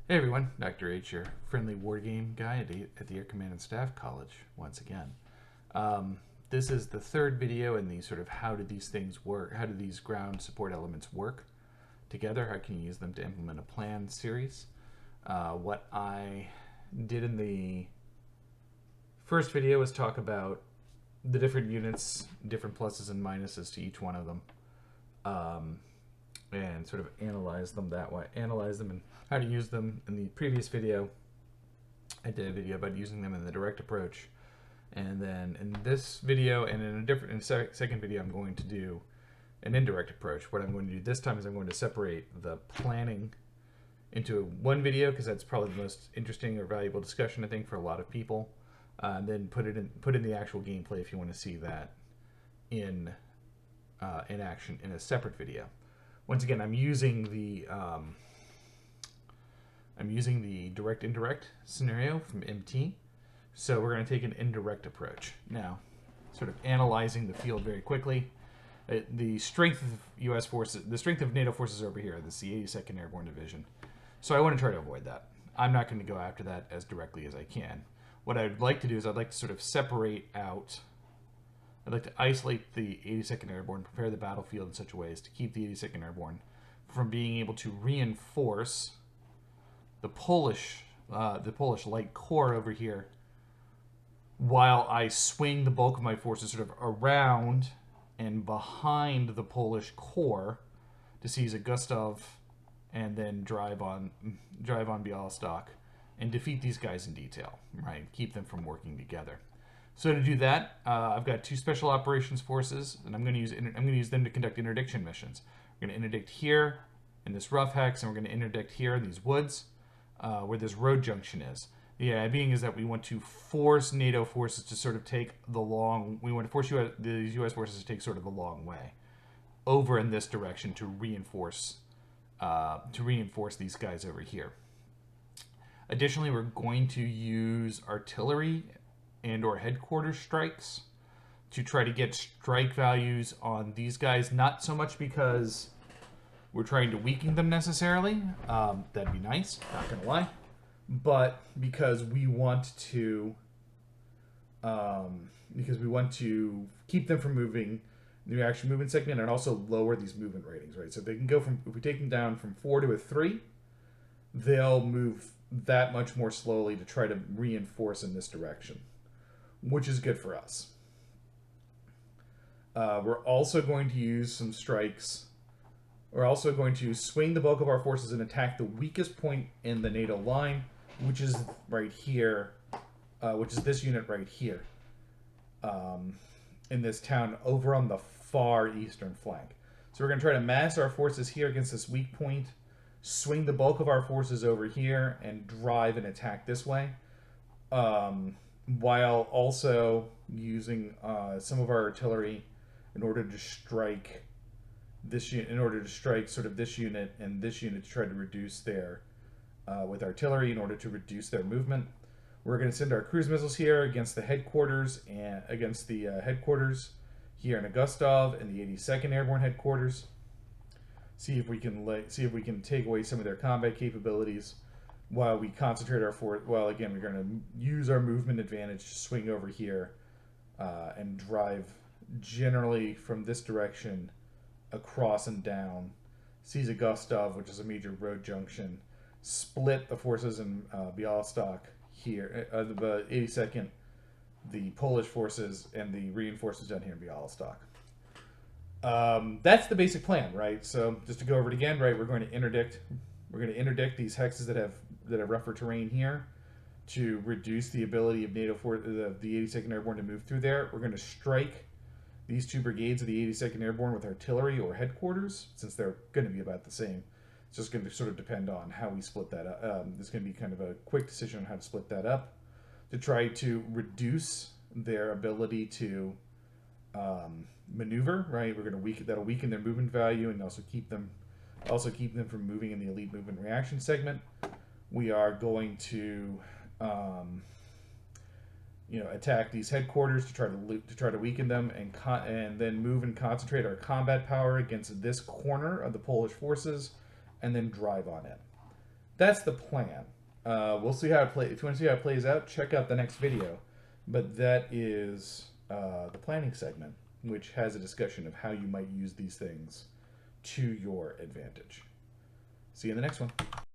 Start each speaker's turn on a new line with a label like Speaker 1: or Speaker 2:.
Speaker 1: Hey everyone, Dr. H, your friendly war game guy at the Air Command and Staff College once again. Um, this is the third video in the sort of how do these things work, how do these ground support elements work together, how can you use them to implement a plan series. What I did in the first video was talk about the different units, different pluses and minuses to each one of them. And sort of analyze them that way, analyze them and how to use them. In the previous video, I did a video about using them in the direct approach. And then in this video and in a second video, I'm going to do an indirect approach. What I'm going to do this time is I'm going to separate the planning into one video because that's probably the most interesting or valuable discussion, I think, for a lot of people. And then put in the actual gameplay if you want to see that in action in a separate video. Once again, I'm using the direct indirect scenario from MT. So we're going to take an indirect approach now, sort of analyzing the field very quickly. The strength of U.S. forces, the strength of NATO forces over here. This is the 82nd Airborne Division. So I want to try to avoid that. I'm not going to go after that as directly as I can. What I'd like to do is I'd like to sort of separate out. I'd like to isolate the 82nd Airborne, prepare the battlefield in such a way as to keep the 82nd Airborne from being able to reinforce the Polish light corps over here, while I swing the bulk of my forces sort of around and behind the Polish corps to seize a Gustav and then drive on Bialystok and defeat these guys in detail, right? Keep them from working together. So to do that, I've got two special operations forces, and I'm going to use them to conduct interdiction missions. We're going to interdict here in this rough hex, and we're going to interdict here in these woods, where this road junction is. The idea being is that we want to force NATO forces to sort of take the long. We want to force these U.S. forces to take sort of the long way over in this direction to reinforce these guys over here. Additionally, we're going to use artillery and or headquarters strikes to try to get strike values on these guys, not so much because we're trying to weaken them necessarily. That'd be nice, not gonna lie, but because we want to keep them from moving the reaction movement segment and also lower these movement ratings, right? So they can go from, if we take them down from 4 to a 3, they'll move that much more slowly to try to reinforce in this direction, which is good for us. We're also going to use some strikes. We're also going to swing the bulk of our forces and attack the weakest point in the NATO line, which is right here, which is this unit right here, in this town over on the far eastern flank. So we're going to try to mass our forces here against this weak point, swing the bulk of our forces over here, and drive and attack this way. While also using some of our artillery in order to strike this unit, sort of this unit and this unit to try to reduce their with artillery in order to reduce their movement. We're going to send our cruise missiles here against the headquarters and against the headquarters here in Augustov and the 82nd Airborne headquarters. See if we can take away some of their combat capabilities while we concentrate our force. Well, again, we're going to use our movement advantage to swing over here and drive generally from this direction across and down, seize a Gustav, which is a major road junction, split the forces in Bialystok here, the 82nd, the Polish forces, and the reinforcements down here in Bialystok. That's the basic plan, right? So just to go over it again, right, we're going to interdict these hexes that have rougher terrain here to reduce the ability of NATO for the 82nd Airborne to move through there. We're going to strike these two brigades of the 82nd Airborne with artillery or headquarters, since they're going to be about the same. It's just going to sort of depend on how we split that up. There's going to be kind of a quick decision on how to split that up to try to reduce their ability to maneuver. Right, we're going to that'll weaken their movement value and also keep them from moving in the elite movement reaction segment. We are going to attack these headquarters to try to weaken them and then move and concentrate our combat power against this corner of the Polish forces and then drive on it. that's the plan. We'll see how it plays. If you want to see how it plays out, check out the next video. But that is the planning segment, which has a discussion of how you might use these things to your advantage. See you in the next one.